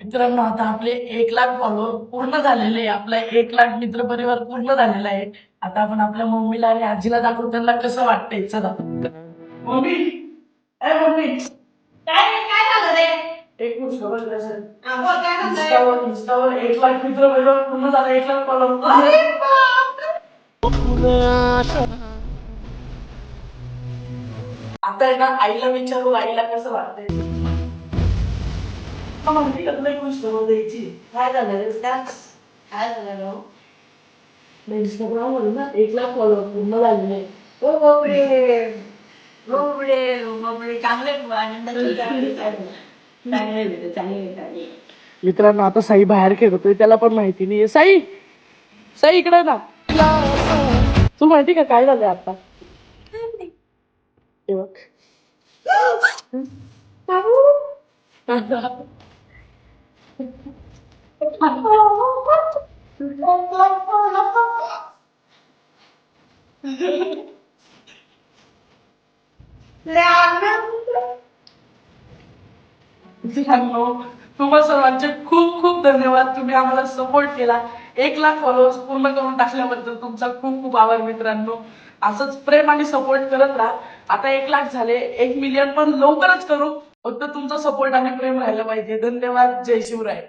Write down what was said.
मित्रांनो, आता आपले 1,00,000 फॉलोअर पूर्ण झालेले आहे. आपला 1,00,000 मित्र परिवार पूर्ण झालेला आहे. आता आपण आपल्या मम्मीला आणि आजीला दाखवू त्यांना कसं वाटतंय. चला. मम्मी, मम्मी, काय काय झालं रे? एक गोष्ट बघ कसं. हा, बोल काय म्हणतोय? इंस्टावर 1,00,000 मित्र परिवार पूर्ण झाला. 1,00,000 फॉलोअर. अरे बापरे! आता आहे ना, आईला विचारू आईला कसं वाटतंय. मम्मी कसं एक गोष्ट बोलायची. काय झालं रे बेटा? काय झालं रे? इंस्टाग्राम वर ना 1,00,000 फॉलोअर पूर्ण झालेले आहे. ओ बापरे! बापरे! चांगले आनंदाची चांगली आहे. चांगले बेटा, चांगले. मित्रांनो, आता साई बाहेर खेळतोय त्याला पण माहिती नाहीये. साई, साई इकडे ना. तू माहिती का काय झालंय आता? हे बघ. मित्रांनो, तुम्हा सर्वांचे खूप खूप धन्यवाद. तुम्ही आम्हाला सपोर्ट केला. 1,00,000 फॉलोअर्स पूर्ण करून टाकल्याबद्दल तुमचा खूप खूप आभार मित्रांनो. असंच प्रेम आणि सपोर्ट करत राहा. आता 1,00,000 झाले, 1,000,000 पण लवकरच करू. फक्त तुमचा सपोर्ट आणि प्रेम राहिलं पाहिजे. धन्यवाद. जय शिवराय.